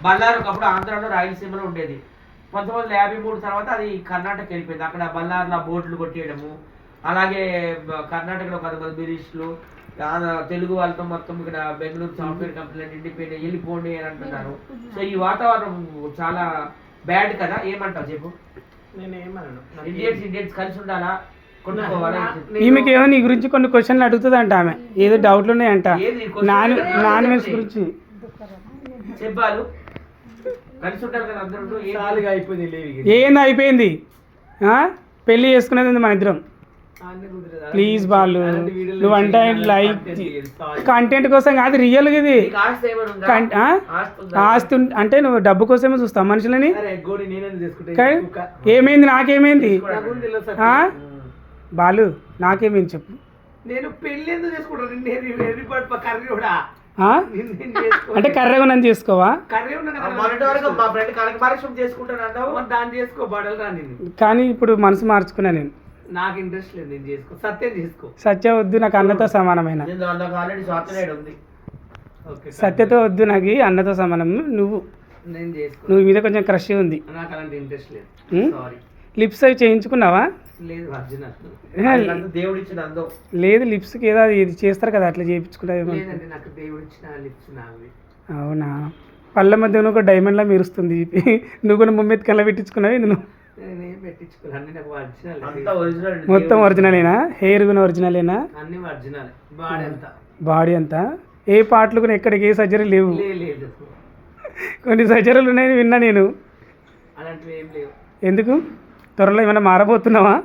బళ్ళారి ఒకప్పుడు ఆంధ్రాలో రాయలసీమలో ఉండేది. 1953 తర్వాత అది కర్ణాటక వెళ్ళిపోయింది. అక్కడ బళ్ళారిలో బోట్లు కొట్టేయడము, అలాగే కర్ణాటకలో 10 మంది మినిస్టులు తెలుగు వాళ్ళతో మొత్తం ఇక్కడ బెంగళూరు సాఫ్ట్వేర్ కంపెనీలు నిండిపోయినాయి, వెళ్ళిపోండి అని అంటున్నారు. సో ఈ వాతావరణం చాలా బ్యాడ్ కదా, ఏమంటావు చెప్పు? ఇండియన్స్ కలిసి ఉండాలా, కొట్టుకోవాలా? ఈమెకి ఏమో నీ గురించి కొన్ని క్వశ్చన్లు అడుగుతుంది అంట, ఆమె ఏదో డౌట్లు ఉన్నాయంట నాన్ వెజ్ గురించి. చెప్పాలి కలిసి ఉంటారు కదా అందరూ. ఏంది అయిపోయింది, పెళ్ళి చేసుకునేది మన ఇద్దరం. ప్లీజ్ బాలు, నువ్వు అంటే లైక్ కంటెంట్ కోసం కాదు, రియల్గా ఇది ఆస్తి అంటే నువ్వు డబ్బు కోసమే చూస్తావు మనుషులని. ఏమైంది, నాకేమైంది బాలు, నాకేమైంది చెప్పు. నేను పెళ్లి ఎందుకు చేసుకుంటాను? అంటే కర్రగా నన్ను చేసుకోవా? కానీ ఇప్పుడు మనసు మార్చుకున్నా నేను. నాకు ఇంట్రెస్ట్ లేదు, నేను చేసుకో. సత్యం చేసుకో. సత్య వద్దు, నాకు అన్నతో సమానమైన. సత్యతో వద్దు, నాకు అన్నతో సమానం. నువ్వు మీద కొంచెం క్రష్ ఉంది. నాకు అలాంటి ఇంట్రెస్ట్ లేదు. లిప్స్ అవి చేయించుకున్నావా? లేదు, లిప్స్కి ఏదో ఇది చేస్తారు కదా, అట్లా చేయించుకుంటావు. అవునా? పళ్ళ మధ్య ఒక డైమండ్లా మెరుస్తుంది. నువ్వు కూడా ముమ్మెత్తి కళ్ళ పెట్టించుకున్నావు. ఇది నువ్వు మొత్తం ఒరిజినలేనా? హెయిర్ కూడా ఒరిజినలేనా? బాడీ అంతా? ఏ పాటలు కూడా ఎక్కడికి ఏ సర్జరీ లేవు? కొన్ని సర్జరీలు ఉన్నాయని విన్నా నేను. ఎందుకు? త్వరలో ఏమైనా మారబోతున్నావా?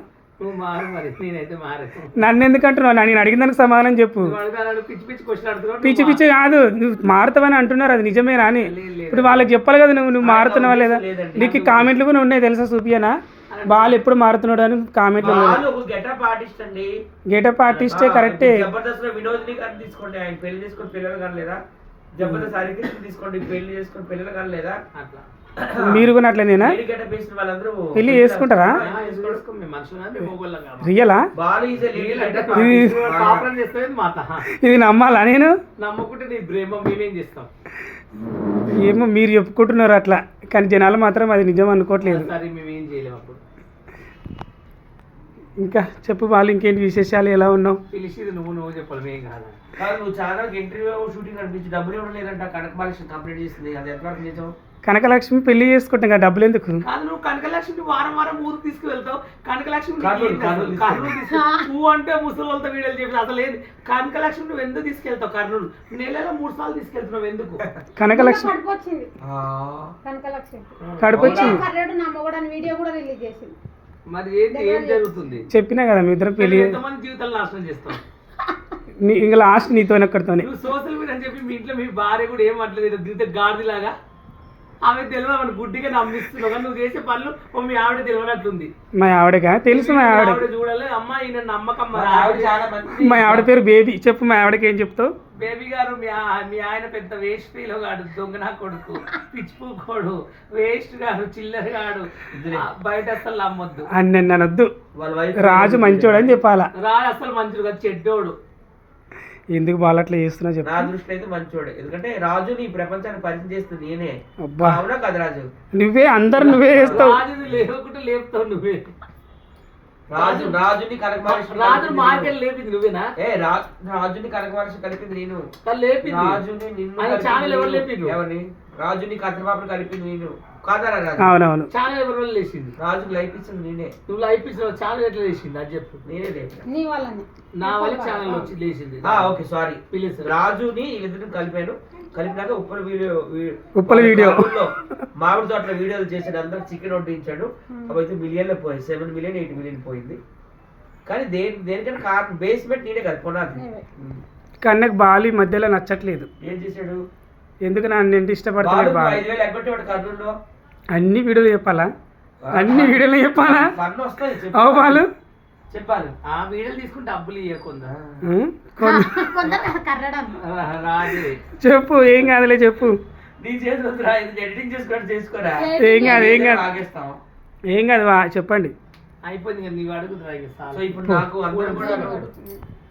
నన్ను ఎందుకు అంటున్నావు? నేను అడిగిన దానికి సమాధానం చెప్పు. పిచ్చి పిచ్చి కాదు, నువ్వు మారుతావని అంటున్నారు, అది నిజమేనా అని. ఇప్పుడు వాళ్ళకి చెప్పాలి కదా, నువ్వు మారుతున్నావా లేదా. నీకు కామెంట్లు కూడా ఉన్నాయి తెలుసా, చూపియనా? బాలు ఎప్పుడు మారుతున్నాడు అని కామెంట్లు. గెటప్ ఆర్టిస్టే కరెక్టే. మీరు కూడా అట్లనేనా? పెళ్లి చేసుకుంటారా? రియలా? ఇది నమ్మాలా నేను? ఏమో మీరు చెప్పుకుంటున్నారు అట్లా, కానీ జనాలు మాత్రం అది నిజం అనుకోవట్లేదు. ఇంకా చెప్పు బాలు, ఇంకేంటి విశేషాలు, ఎలా ఉన్నావు? నువ్వు చెప్పాలి. నువ్వు ఛానల్ ఇంటర్వ్యూ షూటింగ్ అనిపించి డబ్బులు ఇవ్వడం లేదంట, కనకమాలక్ష్మి కంప్లీట్ చేస్తుంది, అది ఎంతవరకు నిజం? కనకలక్ష్మి పెళ్లి చేసుకుంటాం కదా, డబ్బులు ఎందుకు? నువ్వు కనకలక్ష్మి వారం వారం ఊరు తీసుకువెళ్తావు. కనకలక్ష్మి నువ్వు అంటే ముసలితో వీడియోలు చెప్పి అసలు లేదు. కనకలక్ష్మి నువ్వు ఎందుకు తీసుకెళ్తావు? కర్నూలు నెలలో 3 సార్లు తీసుకెళ్తున్నావు ఎందుకు? కనకలక్ష్మి కడుపు వచ్చింది. మరి ఏం జరుగుతుంది చెప్పినా కదా, మీ ఇద్దరు పెళ్లి. ఎంతమంది జీవితాలు నాశనం చేస్తావు? ఇంకా లాస్ట్ నీతో ఒక్కడితోనే. సోషల్ మీడియా అని చెప్పి మీ ఇంట్లో మీ భార్య కూడా ఏం అట్లేదు, దీంతో గాడిలాగా ఆమె తెలియదు, మన గుడ్డిగా నమ్మిస్తున్నావు. కానీ నువ్వు చేసే పనులు మీ ఆవిడ తెలియనట్టుంది. మా ఆవిడగా తెలుసు, మా ఆవిడ చూడాలి. అమ్మా ఈయన నమ్మకం. మా ఆవిడ పేరు బేబీ. చెప్పు, మా ఆవిడకి ఏం చెప్తావు? బేబీ గారు, మీ ఆయన పెద్ద వేస్ట్ ఫీలో గాడు, దొంగనా కొడుకు, పిచ్చిపోకోడు, వేస్ట్ గాడు, చిల్లర గాడు, బయట అసలు నమ్మొద్దు అని నన్నొద్దు. రాజు మంచోడు అని చెప్పాలా? రాజు అసలు మంచోడు కాదు, చెడ్డోడు. ఎందుకు వాళ్ళు అట్లా చేస్తున్నా చెప్పు. నా దృష్టి అయితే మంచోడే, ఎందుకంటే రాజుని ఈ ప్రపంచాన్ని పరిచయం చేస్తుంది నేనే. అవునా కదా రాజు? నువ్వే అందరు నువ్వే చేస్తావు. రాజుని లేకుంటే లేపుతావు నువ్వే. రాజుని రాజు మార్కెట్ లేపింది నువ్వేనా? రాజుని కనకమహర్షి కలిపింది నేను. రాజుని నిన్ను ఎవరిని? రాజుని కథబాబుని కలిపింది నేను కాదరా? అవునవును. చాలా ఎవరి లేచింది. రాజుకి లైఫ్ ఇచ్చింది నేనే. నువ్వు లైఫ్ ఇచ్చిన చాలా ఎట్లా లేచింది అది చెప్పు. నేనే నా వల్ల ఛానల్ వచ్చి లేచింది. Okay sorry. రాజుని వీళ్ళిద్దరిని కలిపాను. కలిపినాక ఉప్పల వీడియో మామిడి తోటల వీడియోలు చేసాడు, అందరూ చికెన్ వడ్డించాడు. అవైతే మిలియన్లో పోయింది, 7 మిలియన్ 8 మిలియన్ పోయింది. కానీ దేనికైనా కారణం బేస్మెంట్ నీడే కదా, కొనాలి. కన్నకు బాలు ఈ మధ్యలో నచ్చట్లేదు. ఏం చేశాడు? ఎందుకు నన్ను ఇష్టపడతాడు? 5,000 ఎగ్గొట్టేవాడు కర్నూలులో. అన్ని వీడియోలు చెప్పాలా? అన్ని వీడియోలు చెప్పాలా? అవు బాలు చెప్పాలి. ఆ వీడియోలు తీసుకుంటే డబ్బులు ఇవ్వకుండా చెప్పు. ఏం కాదులే చెప్పు. నీ చేతులు ఎడిటింగ్ చేసుకోరా. ఏం కాదు, ఏం కాదు, ఏం కాదు, చెప్పండి. అయిపోయింది కదా, నీవు అడుగుతున్నా. ఇప్పుడు నాకు అందరూ కూడా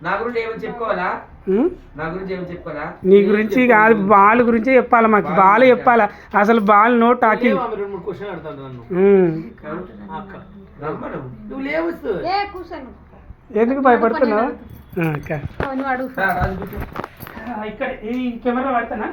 నా గురించి ఏమని చెప్పుకోవాలా? ఉం? నా గురించి ఏమని చెప్పుకోవాలా? నీ గురించి కాదు, బాల్ గురించే చెప్పాలా, మాకు బాల్ చెప్పాలా. అసలు బాల్ నో టాకింగ్. ఎందుకు భయపడుతున్నావు? ఇక్కడ ఈ కెమెరా పడతానా?